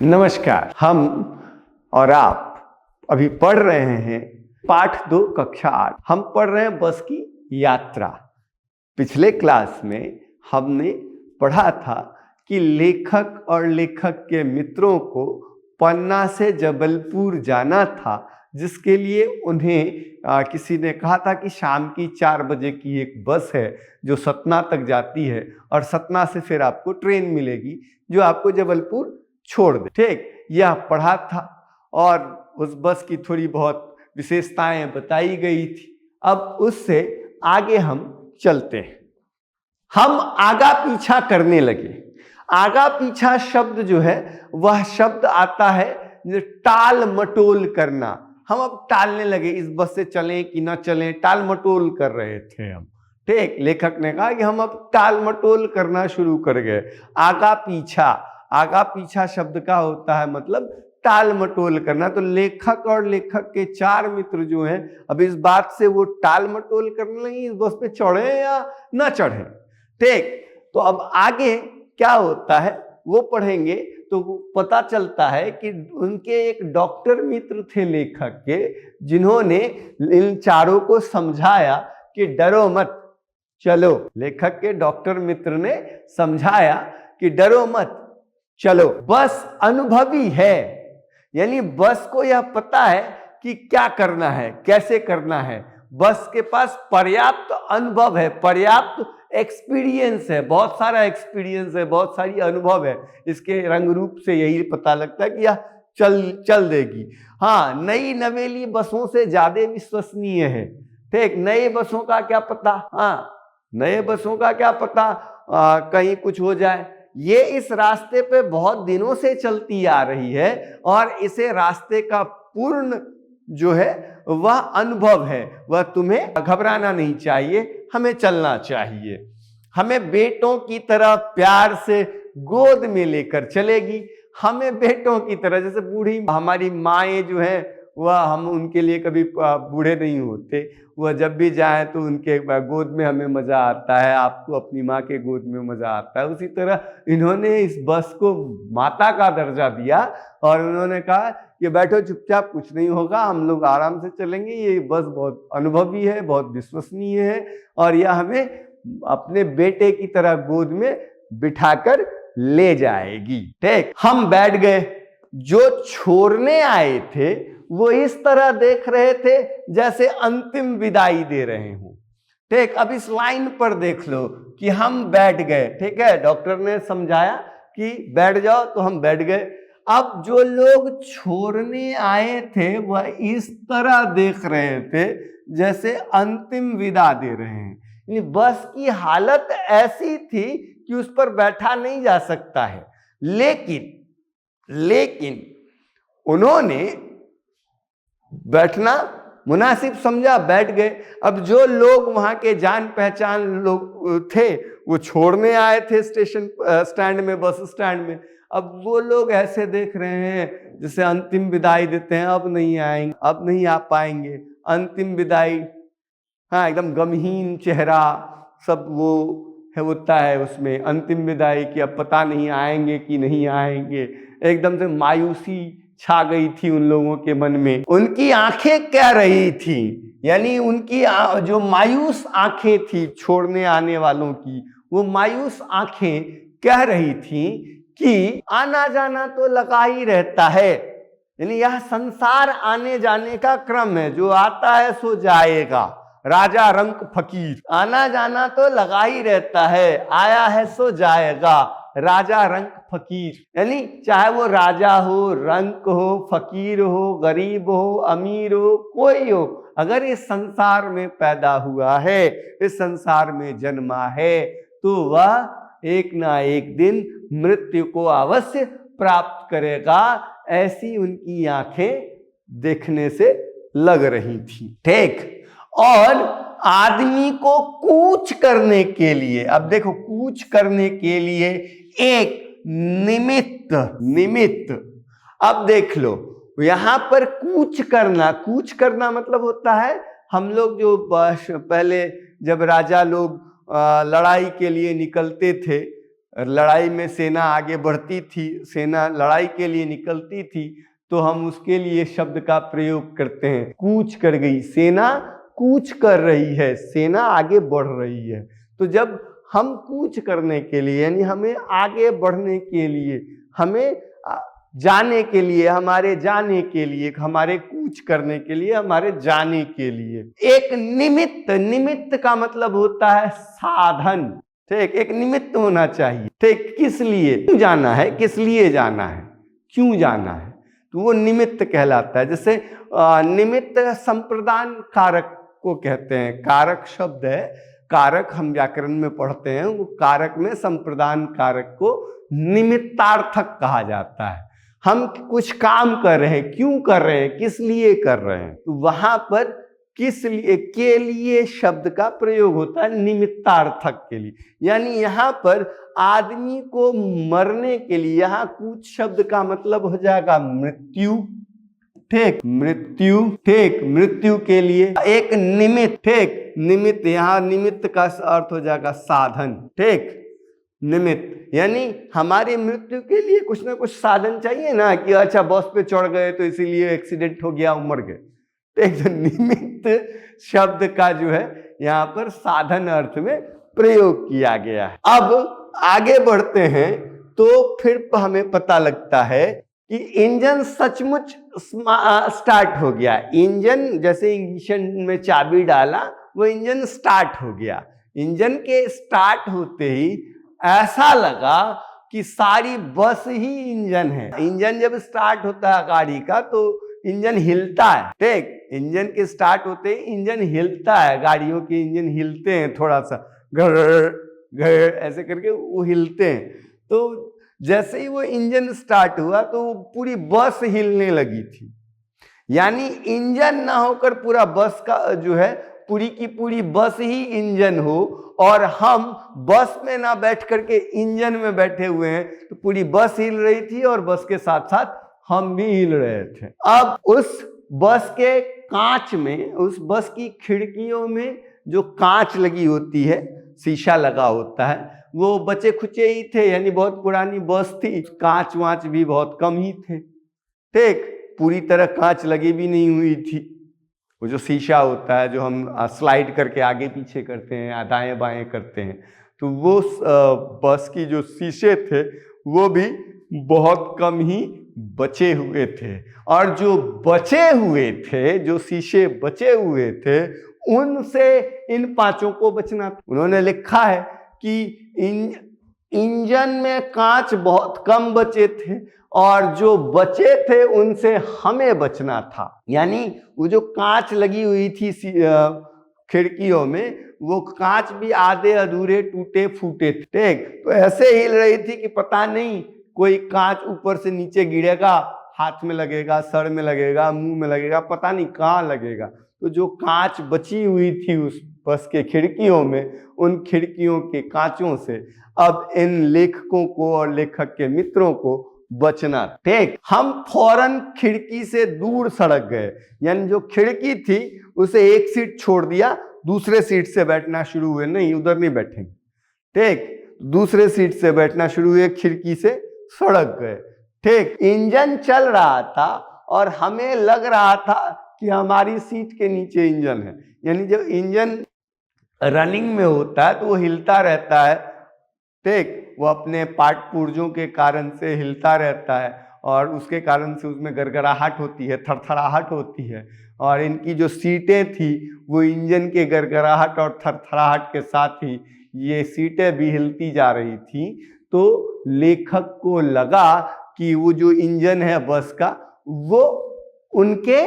नमस्कार। हम और आप अभी पढ़ रहे हैं पाठ 2 कक्षा 8। हम पढ़ रहे हैं बस की यात्रा। पिछले क्लास में हमने पढ़ा था कि लेखक और लेखक के मित्रों को पन्ना से जबलपुर जाना था, जिसके लिए उन्हें किसी ने कहा था कि शाम की 4 बजे की एक बस है जो सतना तक जाती है और सतना से फिर आपको ट्रेन मिलेगी जो आपको जबलपुर छोड़ दे। ठीक, यह पढ़ा था और उस बस की थोड़ी बहुत विशेषताएं बताई गई थी। अब उससे आगे हम चलते हैं। हम आगा पीछा करने लगे। आगा पीछा शब्द जो है वह शब्द आता है टाल मटोल करना। हम अब टालने लगे, इस बस से चलें कि ना चलें, टाल मटोल कर रहे थे हम। ठीक, लेखक ने कहा कि हम अब टाल मटोल करना शुरू कर गए। आगा पीछा, आगा पीछा शब्द का होता है मतलब टाल मटोल करना। तो लेखक और लेखक के 4 मित्र जो हैं, अब इस बात से वो टाल मटोल करने लगे, इस बस पे चढ़े या ना चढ़े। ठीक, तो अब आगे क्या होता है वो पढ़ेंगे तो पता चलता है कि उनके एक डॉक्टर मित्र थे लेखक के, जिन्होंने इन चारों को समझाया कि डरो मत, चलो। लेखक के डॉक्टर मित्र ने समझाया कि डरो मत, चलो। बस अनुभवी है, यानी बस को यह पता है कि क्या करना है, कैसे करना है। बस के पास पर्याप्त अनुभव है, पर्याप्त एक्सपीरियंस है, बहुत सारा एक्सपीरियंस है, बहुत सारी अनुभव है। इसके रंग रूप से यही पता लगता है कि यह चल देगी। हाँ, नई नवेली बसों से ज्यादा विश्वसनीय है। ठीक, नए बसों का क्या पता, हाँ नए बसों का क्या पता कहीं कुछ हो जाए। ये इस रास्ते पे बहुत दिनों से चलती आ रही है और इसे रास्ते का पूर्ण जो है वह अनुभव है। वह तुम्हें घबराना नहीं चाहिए, हमें चलना चाहिए। हमें बेटों की तरह प्यार से गोद में लेकर चलेगी। हमें बेटों की तरह, जैसे बूढ़ी हमारी माएँ जो हैं वह, हम उनके लिए कभी बूढ़े नहीं होते। वह जब भी जाए तो उनके गोद में हमें मजा आता है। आपको अपनी माँ के गोद में मजा आता है। उसी तरह इन्होंने इस बस को माता का दर्जा दिया और उन्होंने कहा कि बैठो चुपचाप, कुछ नहीं होगा, हम लोग आराम से चलेंगे। ये बस बहुत अनुभवी है, बहुत विश्वसनीय है और यह हमें अपने बेटे की तरह गोद में बिठाकर ले जाएगी। ठीक, हम बैठ गए। जो छोड़ने आए थे वो इस तरह देख रहे थे जैसे अंतिम विदाई दे रहे हो। ठीक, अब इस लाइन पर देख लो कि हम बैठ गए। ठीक है, डॉक्टर ने समझाया कि बैठ जाओ तो हम बैठ गए। अब जो लोग छोड़ने आए थे वह इस तरह देख रहे थे जैसे अंतिम विदा दे रहे हैं। बस की हालत ऐसी थी कि उस पर बैठा नहीं जा सकता है, लेकिन उन्होंने बैठना मुनासिब समझा, बैठ गए। अब जो लोग वहां के जान पहचान लोग थे वो छोड़ने आए थे स्टैंड में, बस स्टैंड में। अब वो लोग ऐसे देख रहे हैं जैसे अंतिम विदाई देते हैं, अब नहीं आएंगे, अब नहीं आ पाएंगे, अंतिम विदाई। हाँ, एकदम गमहीन चेहरा सब वो होता है उसमें, अंतिम विदाई की अब पता नहीं आएंगे कि नहीं आएंगे। एकदम से मायूसी छा गई थी उन लोगों के मन में। उनकी आंखें कह रही थी, यानी उनकी जो मायूस आंखें थी छोड़ने आने वालों की, वो मायूस आंखें कह रही थी कि आना जाना तो लगा ही रहता है। यानी यह संसार आने जाने का क्रम है, जो आता है सो जाएगा। राजा रंक फकीर, आना जाना तो लगा ही रहता है, आया है सो जाएगा। राजा रंक फकीर, यानी चाहे वो राजा हो, रंक हो, फकीर हो, गरीब हो, अमीर हो, कोई हो, अगर इस संसार में पैदा हुआ है, इस संसार में जन्मा है, तो वह एक ना एक दिन मृत्यु को अवश्य प्राप्त करेगा। ऐसी उनकी आंखें देखने से लग रही थी। ठीक, और आदमी को कूच करने के लिए, अब देखो, कूच करने के लिए एक निमित्त। अब देख लो, यहां पर कूच करना मतलब होता है, हम लोग जो पहले जब राजा लोग लड़ाई के लिए निकलते थे लड़ाई में सेना आगे बढ़ती थी, सेना लड़ाई के लिए निकलती थी, तो हम उसके लिए शब्द का प्रयोग करते हैं, कूच कर गई, सेना कूच कर रही है, सेना आगे बढ़ रही है। तो जब हम कूच करने के लिए, यानी हमें आगे बढ़ने के लिए, हमें जाने के लिए, हमारे जाने के लिए, हमारे कूच करने के लिए, हमारे जाने के लिए एक निमित्त, निमित्त का मतलब होता है साधन, ठीक, एक निमित्त होना चाहिए, ठीक, किस लिए क्यों जाना है, किस लिए जाना है, क्यों जाना है, तो वो निमित्त कहलाता है। जैसे निमित्त संप्रदान कारक को कहते हैं, कारक शब्द है, कारक हम व्याकरण में पढ़ते हैं, वो कारक में संप्रदान कारक को निमित्तार्थक कहा जाता है। हम कुछ काम कर रहे हैं, क्यों कर रहे हैं, किस लिए कर रहे हैं, तो वहां पर किस लिए, के लिए शब्द का प्रयोग होता है निमित्तार्थक के लिए। यानी यहाँ पर आदमी को मरने के लिए, यहाँ कुछ शब्द का मतलब हो जाएगा मृत्यु, ठीक, मृत्यु, ठीक, मृत्यु के लिए एक निमित्त, ठीक, निमित्त, यहाँ निमित्त का अर्थ हो जाएगा साधन, ठीक, निमित्त, यानी हमारी मृत्यु के लिए कुछ ना कुछ साधन चाहिए ना, कि अच्छा बस पे चढ़ गए तो इसीलिए एक्सीडेंट हो गया, मर गए, तो निमित्त शब्द का जो है यहाँ पर साधन अर्थ में प्रयोग किया गया है। अब आगे बढ़ते हैं तो फिर हमें पता लगता है कि इंजन सचमुच स्टार्ट हो गया। इंजन जैसे इंजन में चाबी डाला, वो इंजन स्टार्ट हो गया। इंजन के स्टार्ट होते ही ऐसा लगा कि सारी बस ही इंजन है। इंजन जब स्टार्ट होता है गाड़ी का तो इंजन हिलता है, ठीक, इंजन के स्टार्ट होते ही इंजन हिलता है, गाड़ियों के इंजन हिलते हैं, थोड़ा सा घर घर ऐसे करके वो हिलते हैं। तो जैसे ही वो इंजन स्टार्ट हुआ तो पूरी बस हिलने लगी थी। यानी इंजन ना होकर पूरा बस का जो है, पूरी की पूरी बस ही इंजन हो, और हम बस में ना बैठ करके इंजन में बैठे हुए हैं, तो पूरी बस हिल रही थी और बस के साथ साथ हम भी हिल रहे थे। अब उस बस के कांच में, उस बस की खिड़कियों में जो कांच लगी होती है, शीशा लगा होता है, वो बचे खुचे ही थे, यानी बहुत पुरानी बस थी, कांच वांच भी बहुत कम ही थे, ठीक, पूरी तरह कांच लगी भी नहीं हुई थी। वो जो शीशा होता है जो हम स्लाइड करके आगे पीछे करते हैं, दाएं बाएं करते हैं, तो वो बस की जो शीशे थे वो भी बहुत कम ही बचे हुए थे। और जो बचे हुए थे, जो शीशे बचे हुए थे, उनसे इन पांचों को बचना था। उन्होंने लिखा है कि इंजन में कांच बहुत कम बचे थे और जो बचे थे उनसे हमें बचना था। यानी वो जो कांच लगी हुई थी खिड़कियों में, वो कांच भी आधे अधूरे टूटे फूटे थे, ठीक, तो ऐसे हिल रही थी कि पता नहीं कोई कांच ऊपर से नीचे गिरेगा, हाथ में लगेगा, सर में लगेगा, मुंह में लगेगा, पता नहीं कहाँ लगेगा। तो जो कांच बची हुई थी उस बस के खिड़कियों में, उन खिड़कियों के कांचों से अब इन लेखकों को और लेखक के मित्रों को बचना, ठीक। हम फौरन खिड़की से दूर सड़क गए, यानी जो खिड़की थी उसे एक सीट छोड़ दिया, दूसरे सीट से बैठना शुरू हुए, नहीं उधर नहीं बैठेंगे, ठीक, दूसरे सीट से बैठना शुरू हुए, खिड़की से सड़क गए, ठीक। इंजन चल रहा था और हमें लग रहा था कि हमारी सीट के नीचे इंजन है। यानी जब इंजन रनिंग में होता है तो वो हिलता रहता है, ठीक, वो अपने पार्ट पुर्जों के कारण से हिलता रहता है और उसके कारण से उसमें गड़गड़ाहट होती है, थरथराहट होती है। और इनकी जो सीटें थी वो इंजन के गड़गड़ाहट और थरथराहट के साथ ही ये सीटें भी हिलती जा रही थी। तो लेखक को लगा कि वो जो इंजन है बस का, वो उनके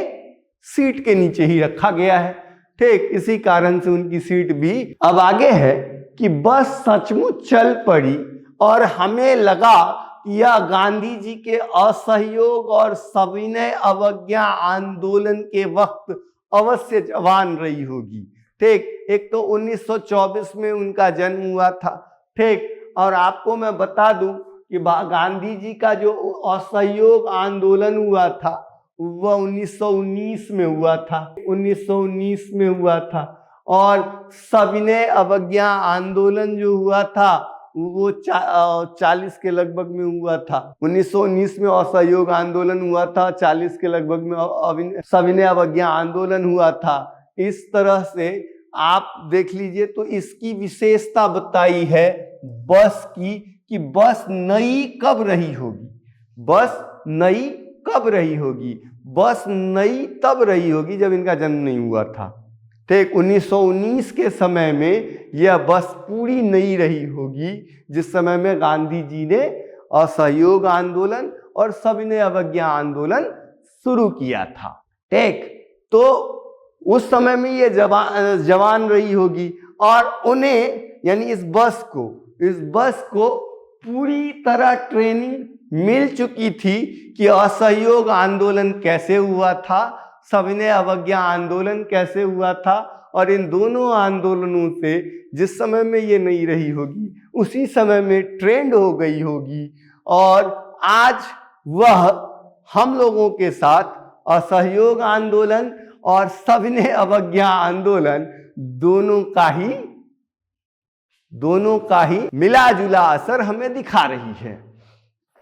सीट के नीचे ही रखा गया है, ठीक, इसी कारण से उनकी सीट भी। अब आगे है कि बस सचमुच चल पड़ी और हमें लगा कि यह गांधी जी के असहयोग और सविनय अवज्ञा आंदोलन के वक्त अवश्य जवान रही होगी, ठीक। एक तो 1924 में उनका जन्म हुआ था, ठीक, और आपको मैं बता दूं कि गांधी जी का जो असहयोग आंदोलन हुआ था वह 1919 में हुआ था, 1919 में हुआ था। और सविनय अवज्ञा आंदोलन जो हुआ था वो 40 के लगभग में हुआ था। 1919 में असहयोग आंदोलन हुआ था, 40 के लगभग में सविनय अवज्ञा आंदोलन हुआ था। इस तरह से आप देख लीजिए तो इसकी विशेषता बताई है बस की कि बस नई कब रही होगी, बस नई कब रही होगी, बस नई तब रही होगी जब इनका जन्म नहीं हुआ था। ठीक 1919 के समय में यह बस पूरी नई रही होगी जिस समय में गांधी जी ने असहयोग आंदोलन और सविनय अवज्ञा आंदोलन शुरू किया था। ठीक, तो उस समय में ये जवान रही होगी और उन्हें यानी इस बस को पूरी तरह ट्रेनिंग मिल चुकी थी कि असहयोग आंदोलन कैसे हुआ था, सविनय अवज्ञा आंदोलन कैसे हुआ था, और इन दोनों आंदोलनों से जिस समय में ये नहीं रही होगी उसी समय में ट्रेंड हो गई होगी और आज वह हम लोगों के साथ असहयोग आंदोलन और सविनय अवज्ञा आंदोलन दोनों का ही मिला जुला असर हमें दिखा रही है।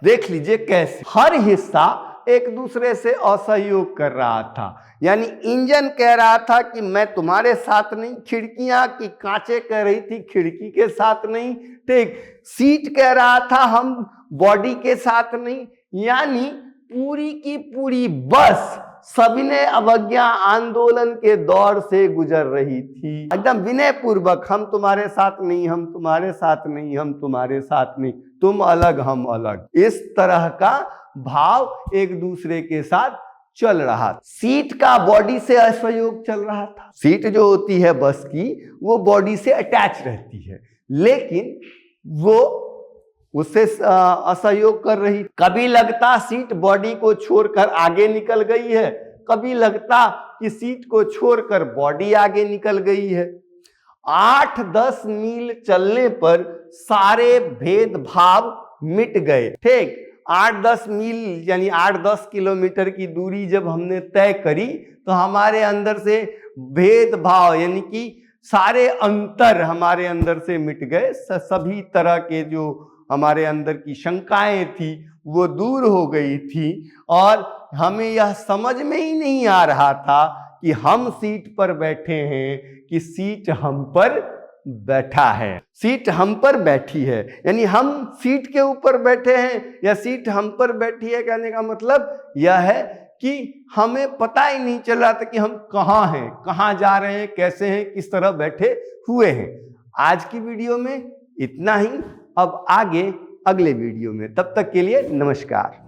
देख लीजिए कैसे हर हिस्सा एक दूसरे से असहयोग कर रहा था। यानी इंजन कह रहा था कि मैं तुम्हारे साथ नहीं, खिड़कियां की कांचें कह रही थी खिड़की के साथ नहीं, ठीक, सीट कह रहा था हम बॉडी के साथ नहीं। यानी पूरी की पूरी बस सविनय अवज्ञा आंदोलन के दौर से गुजर रही थी, एकदम विनय पूर्वक, हम तुम्हारे साथ नहीं, हम तुम्हारे साथ नहीं, हम तुम्हारे साथ नहीं, तुम अलग हम अलग, इस तरह का भाव एक दूसरे के साथ चल रहा था। सीट का बॉडी से असहयोग चल रहा था। सीट जो होती है बस की वो बॉडी से अटैच रहती है, लेकिन वो उससे असहयोग कर रही। कभी लगता सीट बॉडी को छोड़कर आगे निकल गई है, कभी लगता कि सीट को छोड़कर बॉडी आगे निकल गई है। 8-10 मील चलने पर सारे भेदभाव मिट गए। ठीक, 8-10 मील यानी 8-10 किलोमीटर की दूरी जब हमने तय करी तो हमारे अंदर से भेदभाव यानी कि सारे अंतर हमारे अंदर से मिट गए। सभी तरह के जो हमारे अंदर की शंकाएं थी वो दूर हो गई थी और हमें यह समझ में ही नहीं आ रहा था कि हम सीट पर बैठे हैं कि सीट हम पर बैठा है, सीट हम पर बैठी है। यानी हम सीट के ऊपर बैठे हैं या सीट हम पर बैठी है, कहने का मतलब यह है कि हमें पता ही नहीं चल रहा था कि हम कहाँ हैं, कहाँ जा रहे हैं, कैसे हैं, किस तरह बैठे हुए हैं। आज की वीडियो में इतना ही, अब आगे अगले वीडियो में, तब तक के लिए नमस्कार।